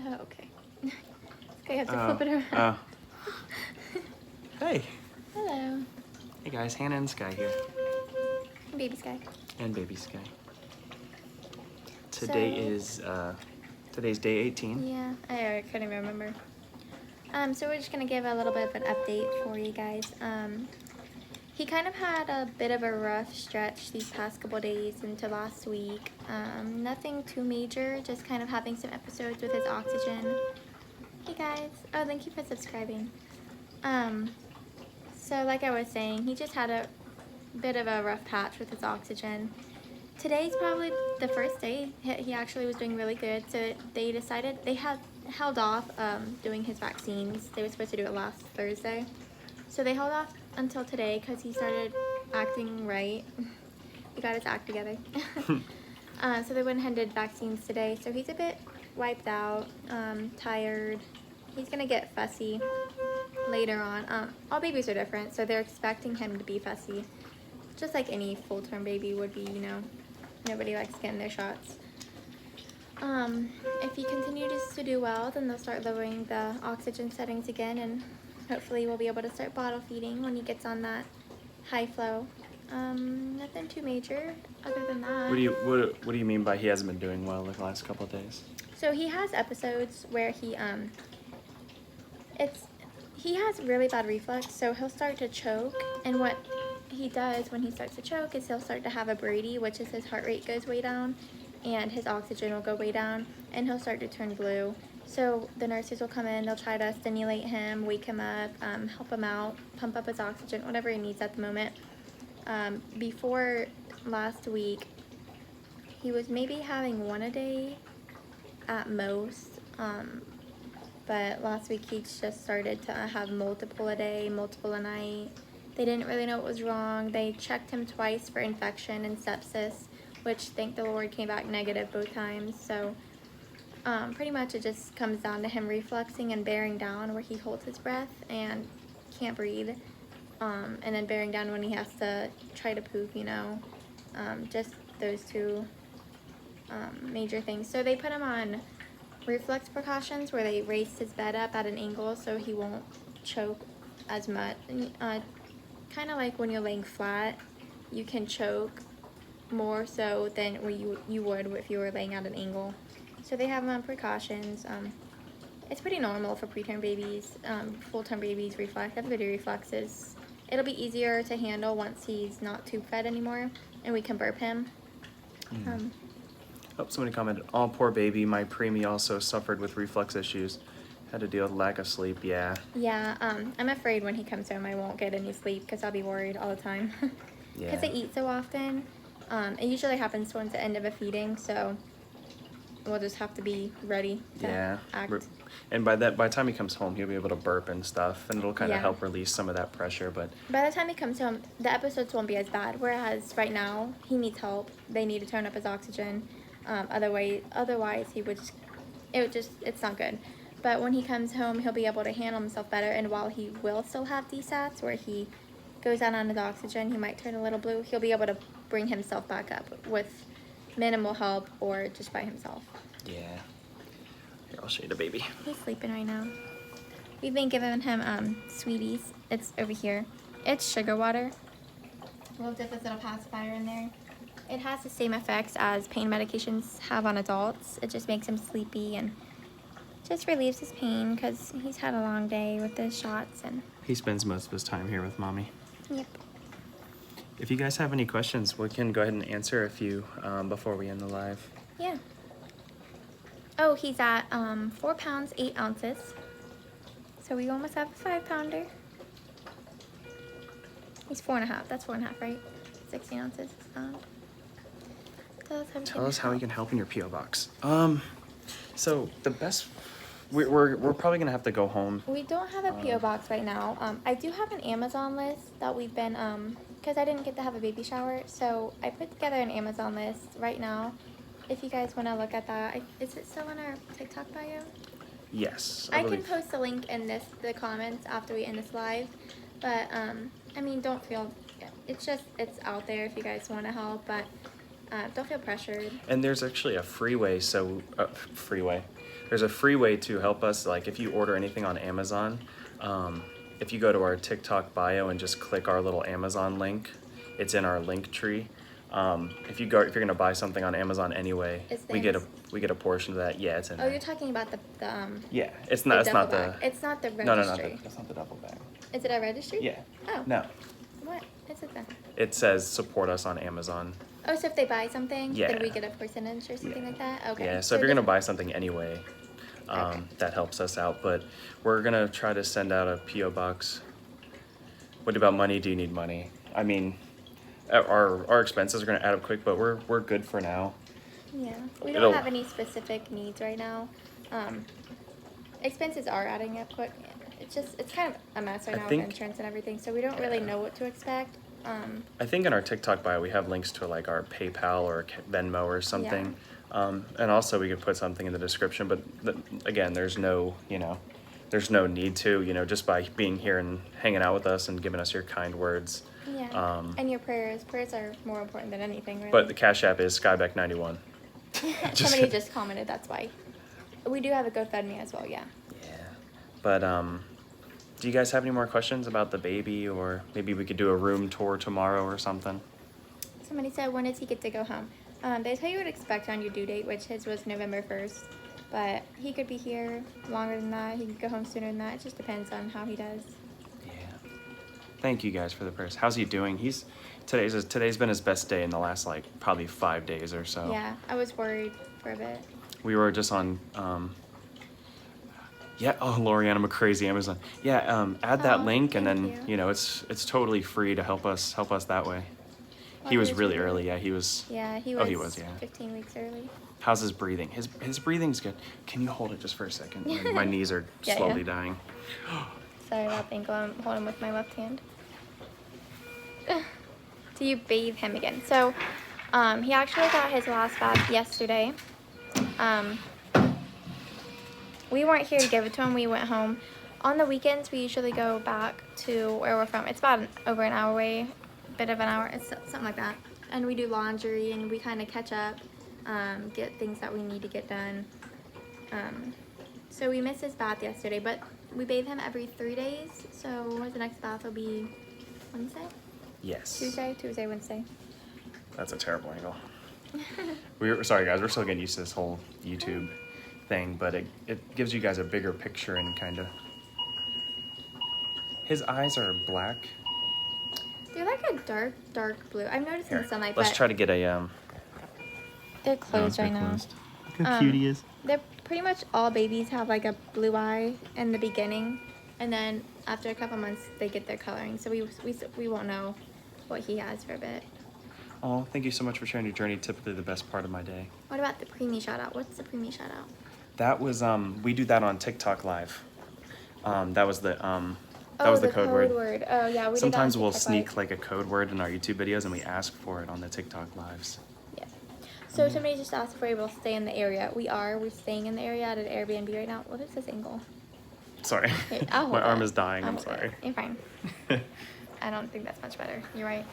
Oh, okay. Okay, I have to flip it around. Hey. Hello. Hey guys, Hannah and Sky here. Baby Sky. And baby Sky. Today's day 18. Yeah, I couldn't remember. So we're just gonna give a little bit of an update for you guys. He kind of had a bit of a rough stretch these past couple days into last week. Nothing too major, just kind of having some episodes with his oxygen. Hey guys. Oh, thank you for subscribing. So like I was saying, he just had a bit of a rough patch with his oxygen. Today's probably the first day he actually was doing really good. So they decided, they had held off doing his vaccines. They were supposed to do it last Thursday. So they held off until today because he started acting right. He got his act together. So they went ahead and did vaccines today. So he's a bit wiped out, tired. He's gonna get fussy later on. All babies are different, so they're expecting him to be fussy. Just like any full-term baby would be, you know. Nobody likes getting their shots. If he continues to do well, then they'll start lowering the oxygen settings again, and hopefully we'll be able to start bottle feeding when he gets on that high flow. Nothing too major other than that. What do you mean by he hasn't been doing well the last couple of days? So he has episodes where he has really bad reflux, so he'll start to choke, and what he does when he starts to choke is he'll start to have a Brady, which is his heart rate goes way down and his oxygen will go way down, and he'll start to turn blue. So the nurses will come in, they'll try to stimulate him, wake him up, help him out, pump up his oxygen, whatever he needs at the moment. Before last week, he was maybe having one a day at most, but last week he just started to have multiple a day, multiple a night. They didn't really know what was wrong. They checked him twice for infection and sepsis, which thank the Lord came back negative both times. So pretty much it just comes down to him refluxing and bearing down where he holds his breath and can't breathe. And then bearing down when he has to try to poop, you know. Just those two major things. So they put him on reflux precautions where they raised his bed up at an angle so he won't choke as much. Kind of like when you're laying flat, you can choke more so than where you would if you were laying at an angle. So they have him on precautions. It's pretty normal for preterm babies, full-term babies, everybody reflexes. It'll be easier to handle once he's not tube fed anymore and we can burp him. Somebody commented, "Oh, poor baby, my preemie also suffered with reflux issues. Had to deal with lack of sleep." Yeah. Yeah, I'm afraid when he comes home I won't get any sleep because I'll be worried all the time. Because they eat so often. It usually happens towards the end of a feeding, so we'll just have to be ready to act. And by the time he comes home, he'll be able to burp and stuff, and it'll kind of help release some of that pressure. But by the time he comes home, the episodes won't be as bad. Whereas right now, he needs help. They need to turn up his oxygen. Otherwise, it's not good. But when he comes home, he'll be able to handle himself better. And while he will still have DSATs, where he goes out on his oxygen, he might turn a little blue, he'll be able to bring himself back up with minimal help or just by himself. Yeah. Here, I'll show you the baby. He's sleeping right now. We've been giving him sweeties. It's over here. It's sugar water. We'll dip this little pacifier in there. It has the same effects as pain medications have on adults. It just makes him sleepy and just relieves his pain because he's had a long day with the shots. And he spends most of his time here with mommy. Yep. If you guys have any questions, we can go ahead and answer a few before we end the live. Yeah. Oh, he's at 4 pounds, 8 ounces. So we almost have a 5-pounder. He's 4.5. That's 4.5, right? 16 ounces. Tell us how we can help in your P.O. box. So the best, we're probably gonna have to go home. We don't have a P.O. box right now. I do have an Amazon list that we've been, because I didn't get to have a baby shower, so I put together an Amazon list right now. If you guys want to look at that, is it still in our TikTok bio? Yes, I can post a link in the comments after we end this live, but I mean, don't feel, it's out there if you guys want to help, but don't feel pressured. And there's actually a freeway, there's a free way to help us. Like if you order anything on Amazon, if you go to our TikTok bio and just click our little Amazon link, it's in our link tree. If you're gonna buy something on Amazon anyway, we get a portion of that. Yeah, it's in Oh, there. you're talking about the Yeah, it's the not duffel the. bag. It's not the No, registry. that's not the duffel bag. Is it a registry? Yeah. Oh. No, What is it then? it says support us on Amazon. Oh, so if they buy something, Yeah. then we get a percentage or something like that? Okay. Yeah, so if you're gonna the- buy something anyway, Okay. that helps us out. But we're gonna try to send out a PO box. What about money? Do you need money? I mean, our expenses are gonna add up quick, but we're good for now. Yeah, we don't It'll- have any specific needs right now. Expenses are adding up quick. It's kind of a mess right I now think- with insurance and everything, so we don't really know what to expect. I think in our TikTok bio we have links to like our PayPal or Venmo or something, and also we could put something in the description. But again, there's no need to, just by being here and hanging out with us and giving us your kind words. Yeah, and your prayers are more important than anything, really. But the Cash App is Skybeck91. Somebody just commented, that's why. We do have a GoFundMe as well, yeah. Yeah, but do you guys have any more questions about the baby, or maybe we could do a room tour tomorrow or something? Somebody said, when does he get to go home? They tell you what to expect on your due date, which his was November 1st. But he could be here longer than that. He could go home sooner than that. It just depends on how he does. Yeah. Thank you guys for the prayers. How's he doing? Today's been his best day in the last like probably 5 days or so. Yeah, I was worried for a bit. We were just on Lorianne, I'm a crazy Amazon. Yeah, add that Oh, link and then thank you. it's totally free to help us that way. Well, He was here's really your- early, yeah, he was. Yeah, he Oh, was, he was, yeah. 15 weeks early. How's his breathing? His breathing's good. Can you hold it just for a second? My knees are Yeah, slowly yeah. dying. Sorry about the ankle. I'm holding with my left hand. Do you bathe him again? So, he actually got his last bath yesterday. We weren't here to give it to him. We went home. On the weekends, we usually go back to where we're from. It's about over an hour away, bit of an hour, it's something like that. And we do laundry and we kind of catch up, get things that we need to get done. So we missed his bath yesterday, but we bathe him every 3 days. So the next bath will be Wednesday? Yes. Tuesday, Wednesday. That's a terrible angle. Sorry guys, we're still getting used to this whole YouTube thing, but it gives you guys a bigger picture and kind of. His eyes are black. They're like a dark blue. I've noticed in Here, the sunlight, let's but try to get a they're closed right now. Look how cute he is. They're pretty much all babies have like a blue eye in the beginning, and then after a couple months they get their coloring. So we won't know what he has for a bit. Oh, thank you so much for sharing your journey. Typically the best part of my day. What about the preemie shout out? What's the preemie shout out? That was we do that on TikTok Live. That was the code word. Oh yeah, we Sometimes did that on we'll TikTok sneak Live. like a code word in our YouTube videos and we ask for it on the TikTok Lives. Yeah. So somebody just asked if we're able to stay in the area. We're staying in the area at an Airbnb right now. What is this angle? Sorry. Okay, I'll hold My arm it. is dying. I'll I'm hold sorry. it. You're fine. I don't think that's much better. You're right.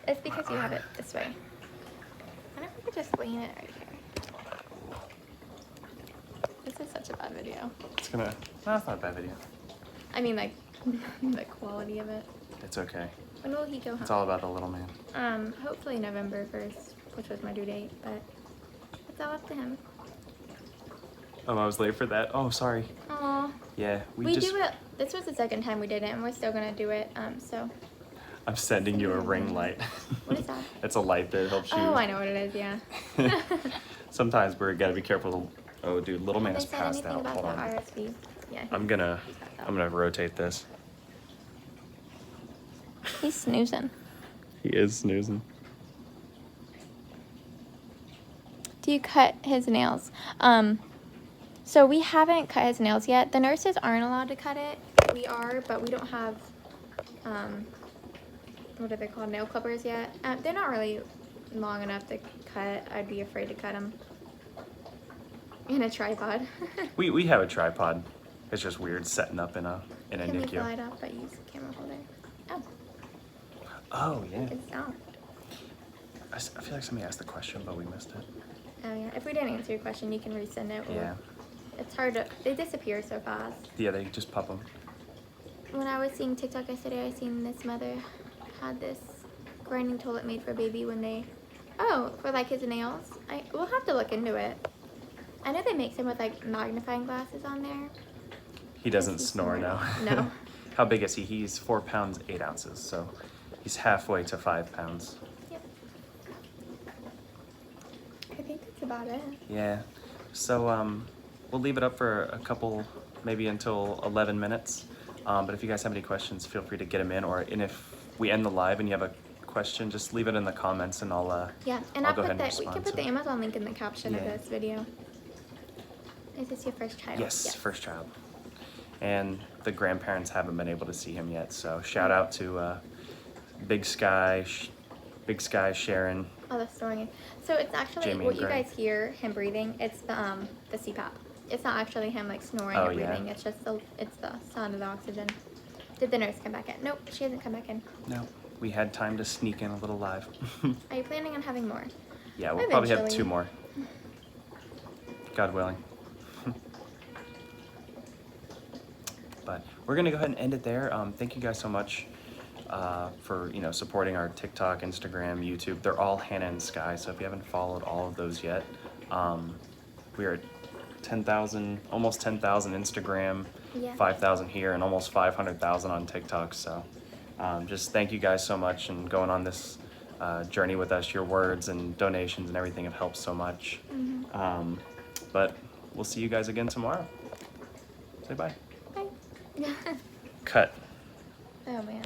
It's because you have it this way. I wonder if we could just lean it right here. This is such a bad video. It's gonna. No, it's not a bad video. I mean, like, the quality of it. It's okay. When will he go home? It's all about the little man. Hopefully November 1st, which was my due date, but it's all up to him. Oh, I was late for that. Oh, sorry. Aw. Yeah, We just. do it. This was the second time we did it, and we're still gonna do it. So. I'm sending you a ring light. What is that? It's a light that helps you. Oh, I know what it is. Yeah. Sometimes we're gotta be careful. Oh, dude, little man Have is they said passed anything out. about Hold the on. RSV? Yeah. I'm gonna rotate this. He's snoozing. He is snoozing. Do you cut his nails? So we haven't cut his nails yet. The nurses aren't allowed to cut it. We are, but we don't have, what are they called, nail clippers yet. They're not really long enough to cut. I'd be afraid to cut them. In a tripod. We have a tripod. It's just weird setting up in a Can we NICU. fly it up but use the camera holder? Oh, Oh yeah. it's down. I feel like somebody asked the question, but we missed it. Oh yeah. If we didn't answer your question, you can resend it. Or Yeah. it's hard to. They disappear so fast. Yeah, they just pop them. When I was seeing TikTok yesterday, I seen this mother had this grinding tool it made for a baby when they. Oh, for like his nails. We'll have to look into it. I know they make some with like magnifying glasses on there. He doesn't Does he snore now. No. How big is he? He's 4 pounds 8 ounces, so he's halfway to 5 pounds. Yep. I think that's about it. Yeah. So we'll leave it up for a couple, maybe until 11 minutes. But if you guys have any questions, feel free to get them in. And if we end the live and you have a question, just leave it in the comments and I'll Yeah, and I'll I'll go put ahead and that. We respond can put to the it. Amazon link in the caption of Yeah. this video. Is this your first child? Yes, first child. And the grandparents haven't been able to see him yet, so shout out to Big Sky, Sharon. Oh, the snoring. So it's actually Jamie what and you Greg. guys hear him breathing. It's the CPAP. It's not actually him like snoring Oh, or yeah. breathing. It's just the sound of the oxygen. Did the nurse come back in? Nope, she hasn't come back in. No, we had time to sneak in a little live. Are you planning on having more? Yeah, we'll probably have Eventually. 2 more. God willing. But we're gonna go ahead and end it there. Thank you guys so much for supporting our TikTok, Instagram, YouTube. They're all Hannah and Sky. So if you haven't followed all of those yet, we are at 10,000, almost 10,000 Instagram, Yeah. 5,000 here, and almost 500,000 on TikTok. So just thank you guys so much and going on this journey with us. Your words and donations and everything have helped so much. But we'll see you guys again tomorrow. Say bye. Bye. Cut. Oh man.